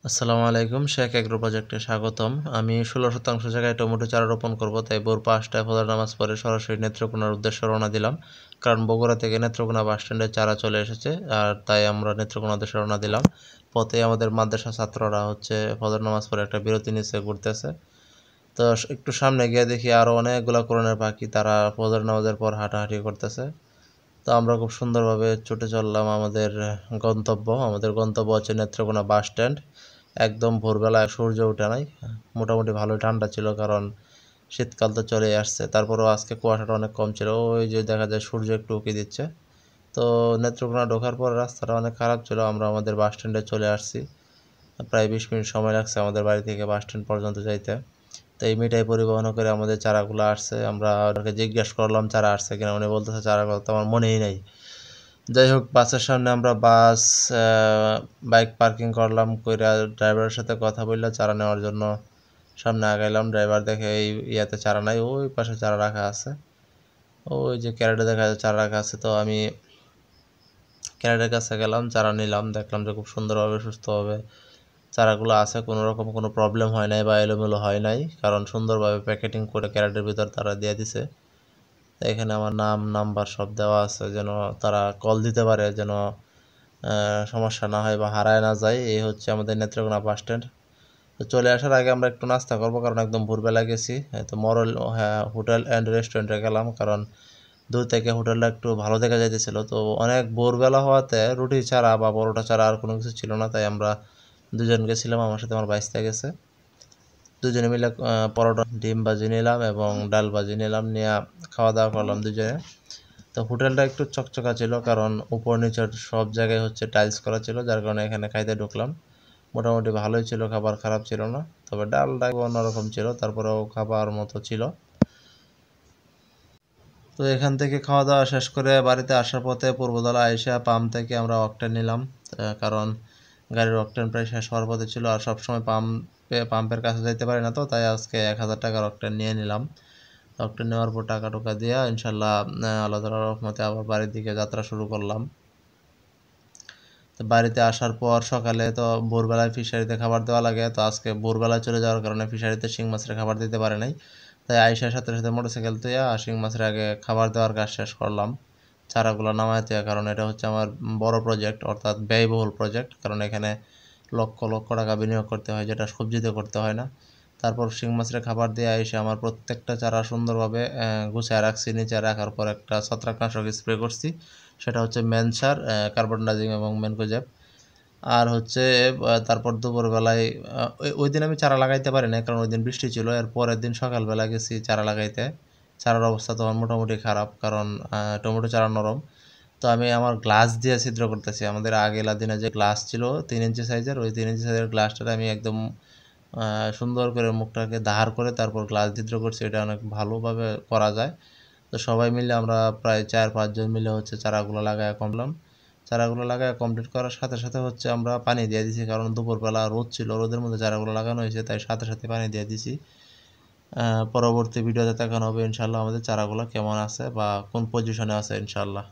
আসসালামু আলাইকুম, শেখ এগ্রো প্রজেক্টে স্বাগতম। আমি 16 শতাংশ জায়গায় টমেটো চারা রোপণ করব, তাই ভোর 5টায় ফজর নামাজ পড়ে সরাসরি নেত্রকোনার উদ্দেশ্যে রওনা দিলাম। কারণ বগুড়া থেকে নেত্রকোনা বাস স্ট্যান্ডে চারা চলে এসেছে, আর তাই আমরা নেত্রকোনা উদ্দেশ্যে রওনা দিলাম। পথে আমাদের মাদ্রাসা ছাত্ররা ফজর নামাজ পড়ে একটা বিরতি নিচ্ছে, ঘুরতেছে। তো একটু সামনে গিয়ে দেখি আরও অনেকগুলো কোরআনের পাখি, তারা ফজর নামাজের পর হাঁটাহাঁটি করতেছে। তো আমরা খুব সুন্দরভাবে ছুটে চললাম আমাদের গন্তব্য হচ্ছে নেত্রকোনা বাস স্ট্যান্ড। একদম ভোরবেলা সূর্য ওঠে নাই, মোটামুটি ভালোই ঠান্ডা ছিল, কারণ শীতকাল তো চলেই আসছে। তারপরেও আজকে কুয়াশাটা অনেক কম ছিল, ওই যে দেখা যায় সূর্য একটু উঁকি দিচ্ছে। তো নেত্রকোনা ঢোকার পর রাস্তাটা অনেক খারাপ ছিল, আমরা আমাদের বাস স্ট্যান্ডে চলে আসছি। প্রায় 20 মিনিট সময় লাগছে আমাদের বাড়ি থেকে বাস স্ট্যান্ড পর্যন্ত যাইতে। তো এই মিঠাই পরিবহন করে আমাদের চারাগুলো আসছে। আমরা ওনাকে জিজ্ঞেস করলাম চারা আসছে কিনা, উনি বলতেছে চারাগুলো তো আমার মনেই নেই। যাই হোক, বাসের সামনে আমরা বাইক পার্কিং করলাম, কইরা ড্রাইভারের সাথে কথা বললে চারা নেওয়ার জন্য সামনে আগাইলাম। ড্রাইভার দেখে এই ইয়াতে চারা নাই, ওই পাশে চারা রাখা আছে, ওই যে ক্যারেটে দেখা যায় চারা রাখা আছে। তো আমি ক্যারেটের কাছে গেলাম, চারা নিলাম, দেখলাম যে খুব সুন্দরভাবে সুস্থভাবে চারাগুলো আছে, কোনো রকম কোনো প্রবলেম হয় নাই বা এলোমেলো হয় নাই, কারণ সুন্দরভাবে প্যাকেটিং করে ক্যারেটের ভিতর তারা দিয়ে দিছে। এখানে আমার নাম নাম্বার সব দেওয়া আছে, যেন তারা কল দিতে পারে, যেন সমস্যা না হয় বা হারায় না যায়। এই হচ্ছে আমাদের নেত্রকোনা বাস স্ট্যান্ড। তো চলে আসার আগে আমরা একটু নাস্তা করবো, কারণ একদম ভোরবেলা গেছি। তো মরল হোটেল অ্যান্ড রেস্টুরেন্টে গেলাম, কারণ দূর থেকে হোটেলটা একটু ভালো দেখা যাইতেছিল। তো অনেক ভোরবেলা হওয়াতে রুটি ছাড়া বা পরোটা ছাড়া আর কোনো কিছু ছিল না, তাই আমরা দুজন গেছিলাম, আমার সাথে আমার বাইস্তা গেছে। দুজনে মিলে পরোটা ডিম ভাজি নিলাম এবং ডাল ভাজি নিলাম, নিয়ে খাওয়া দাওয়া করলাম দুজনে। তো হোটেলটা একটু চকচকা ছিল, কারণ উপর নিচের সব জায়গায় টাইলস করা ছিল, যার কারণে এখানে খাইতে ঢুকলাম। মোটামুটি ভালোই ছিল, খাবার খারাপ ছিল না, তবে ডালটা অন্যরকম ছিল, তারপরেও খাবার মতো ছিল। তো এখান থেকে খাওয়া দাওয়া শেষ করে বাড়িতে আসার পথে পূর্বতলা আইসা পাম্প থেকে আমরা অকটেন নিলাম, কারণ গাড়ির অকটেন প্রায় শেষ হওয়ার পথে ছিল, আর সবসময় পাম্পের কাছে যাইতে পারি না, তো তাই আজকে 1000 টাকার অকটেন নিয়ে নিলাম। অকটেন নেওয়ার পর টাকা টুকা দিয়া ইনশাল্লাহ আল্লাহ তাআলার রহমতে আবার বাড়ির দিকে যাত্রা শুরু করলাম। তো বাড়িতে আসার পর সকালে তো ভোরবেলায় ফিশারিতে খাবার দেওয়া লাগে, তো আজকে ভোরবেলায় চলে যাওয়ার কারণে ফিশারিতে শিং মাছের খাবার দিতে পারে নাই, তাই আইসার সাথে সাথে মোটরসাইকেল তুইয়া শিং মাছের আগে খাবার দেওয়ার কাজ শেষ করলাম, চারাগুলো নামায় তুইয়া। কারণ এটা হচ্ছে আমার বড় প্রজেক্ট, অর্থাৎ ব্যয়বহুল প্রজেক্ট, কারণ এখানে লক্ষ লক্ষ টাকা বিনিয়োগ করতে হয়, যেটা সবজিতে করতে হয় না। তারপর শিং মাছের খাবার দিয়ে এসে আমার প্রত্যেকটা চারা সুন্দরভাবে গুছায় রাখছি। নিচে রাখার পর একটা ছত্রাকনাশক স্প্রে করছি, সেটা হচ্ছে মেনসার, কার্বনডাজিম এবং ম্যানকোজেব। আর তারপর দুপুরবেলায় ওই দিন আমি চারা লাগাইতে পারি না, কারণ ওই দিন বৃষ্টি ছিল। এর পরের দিন সকালবেলা গেছি চারা লাগাইতে, চারার অবস্থা তখন মোটামুটি খারাপ, কারণ টমেটো চারা নরম। তো আমি আমার গ্লাস দিয়ে ছিদ্র করতেছি। আমাদের আগেলা দিনে যে গ্লাস ছিল 3 ইঞ্চি সাইজের, ওই 3 ইঞ্চি সাইজের গ্লাসটাতে আমি একদম সুন্দর করে মুখটাকে ধার করে তারপর গ্লাস ছিদ্র করছি। এটা অনেক ভালোভাবে করা যায়। তো সবাই মিলে আমরা প্রায় 4-5 জন মিলে চারাগুলো লাগায় কমপ্লিট করার সাথে সাথে আমরা পানি দিয়ে দিছি, কারণ দুপুরবেলা রোদ ছিল, রোদের মধ্যে চারাগুলো লাগানো হয়েছে, তাই সাথে সাথে পানি দিয়ে দিছি। পরবর্তী ভিডিওতে দেখানো হবে ইনশাল্লাহ আমাদের চারাগুলো কেমন আছে বা কোন পজিশনে আছে ইনশাল্লাহ।